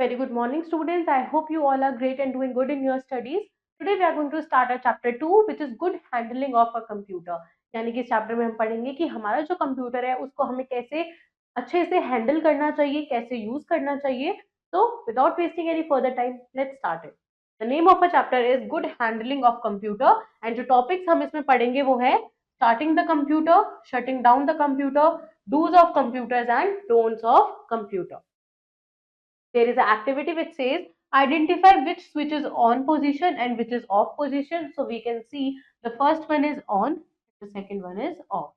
Very good morning, students. I hope you all are great and doing good in your studies. Today we are going to start our chapter 2, which is good handling of a computer. यानी कि इस chapter में हम पढ़ेंगे कि हमारा जो computer है उसको हमें कैसे अच्छे से हैंडल करना चाहिए, कैसे यूज करना चाहिए. So without wasting any further time, let's start it. The name of a chapter is good handling of computer and जो topics हम इसमें पढ़ेंगे वो है starting the computer, shutting down the computer, do's of computers and don'ts of computer. There is an activity which says identify which switch is on position and which is off position. So we can see the first one is on, the second one is off.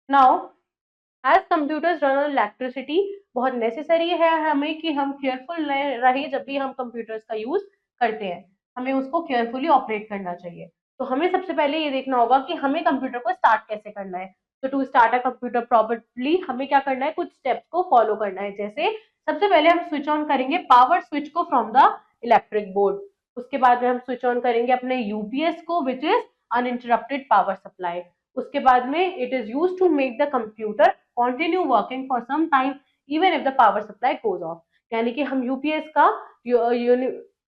Now, as computers run on electricity, बहुत necessary है हमें कि हम careful रहे जब भी हम computers का use करते हैं. हमें उसको carefully operate करना चाहिए. तो हमें सबसे पहले ये देखना होगा कि हमें कंप्यूटर को स्टार्ट कैसे करना है. तो to start a computer properly हमें क्या करना है, कुछ स्टेप्स को फॉलो करना है. जैसे सबसे पहले हम स्विच ऑन करेंगे पावर स्विच को फ्रॉम द इलेक्ट्रिक बोर्ड. उसके बाद में हम स्विच ऑन करेंगे अपने यूपीएस को which is uninterrupted power supply. उसके बाद में it is use to make the computer continue working for some time even if the power supply goes off. यानी कि हम यूपीएस का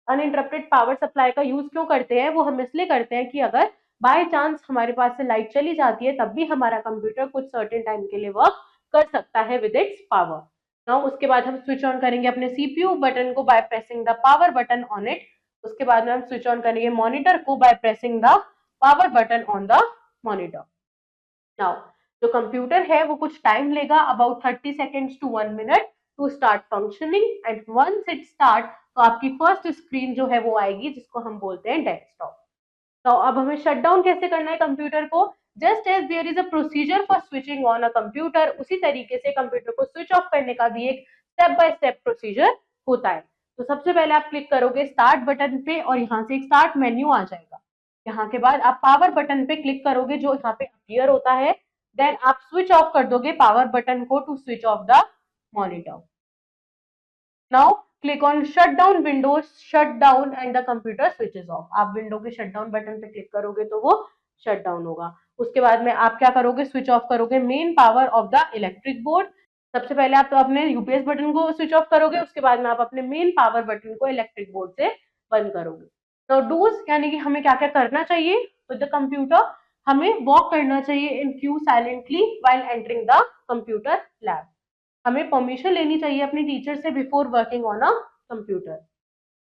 अनइंटरप्टेड पावर सप्लाई का यूज क्यों करते हैं, वो हम इसलिए करते हैं कि अगर बाय चांस हमारे पास से लाइट चली जाती है तब भी हमारा कंप्यूटर कुछ सर्टेन टाइम के लिए वर्क कर सकता है विद इट्स पावर. नाउ उसके बाद हम स्विच ऑन करेंगे अपने सीपीयू बटन को by pressing the power button on it. उसके बाद में हम स्विच ऑन करेंगे मॉनिटर को by pressing the power button on the monitor. Now जो कंप्यूटर है वो कुछ टाइम लेगा about 30 seconds to 1 minute to start functioning and once it start तो आपकी फर्स्ट स्क्रीन जो है वो आएगी जिसको हम बोलते हैं डेस्कटॉप. तो अब हमें शट डाउन कैसे करना है कंप्यूटर को. Just as there is a procedure for switching on a computer, उसी तरीके से कंप्यूटर को स्विच ऑफ करने का भी एक स्टेप बाय स्टेप प्रोसीजर होता है. तो सबसे पहले आप क्लिक करोगे स्टार्ट बटन पे और यहाँ से एक स्टार्ट मेन्यू आ जाएगा. यहाँ के बाद आप पावर बटन पे क्लिक करोगे जो यहाँ पे अपीयर होता है. देन आप स्विच ऑफ कर दोगे पावर बटन को to switch off the monitor. Now click on shut down Windows shut down and the computer switches off. आप विंडो के शट डाउन बटन पे क्लिक करोगे तो वो शट डाउन होगा. उसके बाद में आप क्या करोगे, स्विच ऑफ करोगे main power of the electric board. सबसे पहले आप तो अपने यूपीएस बटन को स्विच ऑफ करोगे, उसके बाद में आप अपने मेन पावर बटन को इलेक्ट्रिक बोर्ड से बंद करोगे. तो डूज यानी कि हमें क्या क्या करना चाहिए विद द कंप्यूटर. हमें वॉक करना चाहिए in queue silently while entering the computer lab. हमें परमिशन लेनी चाहिए अपनी टीचर से before working on a computer.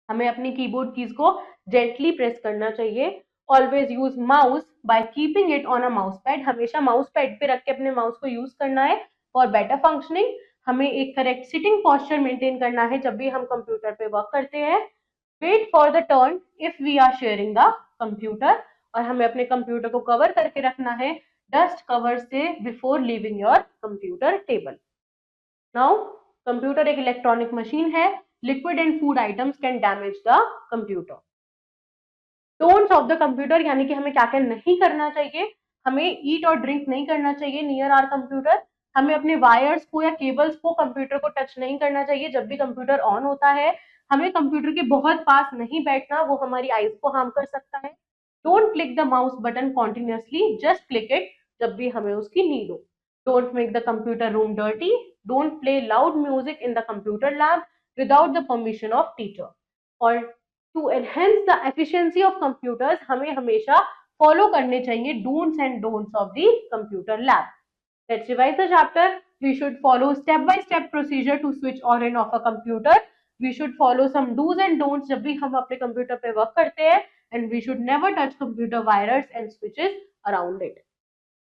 हमें अपनी कीबोर्ड कीज को जेंटली प्रेस करना चाहिए. Always use mouse by keeping it on a mouse pad. हमेशा माउस पैड पे रख के अपने माउस को यूज करना है फॉर बेटर फंक्शनिंग. हमें एक करेक्ट सिटिंग पोस्चर मेंटेन करना है जब भी हम कंप्यूटर पे वर्क करते हैं. Wait for the turn if we are sharing the computer. और हमें अपने कंप्यूटर को कवर करके रखना है डस्ट कवर से before leaving your computer table. Now computer एक इलेक्ट्रॉनिक मशीन है. Liquid and food items can damage the computer. Don'ts of the computer यानी कि हमें क्या क्या नहीं करना चाहिए. हमें ईट और ड्रिंक नहीं करना चाहिए नियर आर कंप्यूटर. हमें अपने वायर्स को या केबल्स को कंप्यूटर को टच नहीं करना चाहिए जब भी कंप्यूटर ऑन होता है. हमें कंप्यूटर के बहुत पास नहीं बैठना, वो हमारी आईज को हार्म कर सकता है. Don't click the mouse button continuously, just click it जब भी हमें उसकी नीड हो. Don't make the computer room dirty. Don't play loud music in the computer lab without the permission of teacher. और to enhance the efficiency of computers हमें हमेशा follow करने चाहिए dos and don'ts of the computer lab. Let's revise the chapter. We should follow step by step procedure to switch on and off a computer. We should follow some dos and don'ts जब भी हम अपने computer पे work करते हैं. And we should never touch computer wires and switches around it.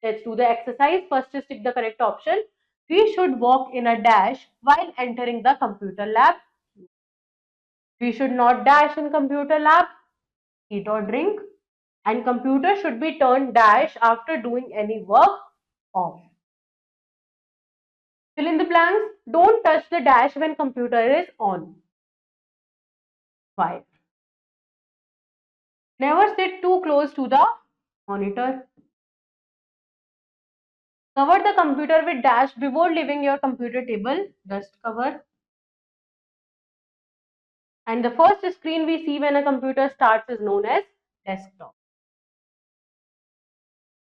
Let's do the exercise. First is tick the correct option. We should walk in a dash while entering the computer lab. We should not dash in computer lab, eat or drink, and computer should be turned dash after doing any work off. Fill in the blanks. Don't touch the dash when computer is on. Why? Never sit too close to the monitor. Cover the computer with dash before leaving your computer table. Dust cover. And the first screen we see when a computer starts is known as desktop.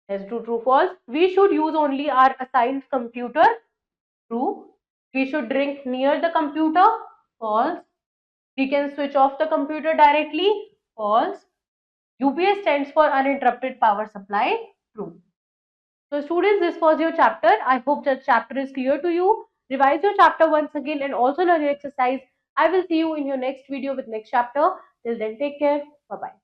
Let's do true false. We should use only our assigned computer. True. We should drink near the computer. False. We can switch off the computer directly. False. UPS stands for uninterrupted power supply. True. So students, this was your chapter. I hope that chapter is clear to you. Revise your chapter once again and also learn your exercise. I will see you in your next video with next chapter. Till then, take care. Bye-bye.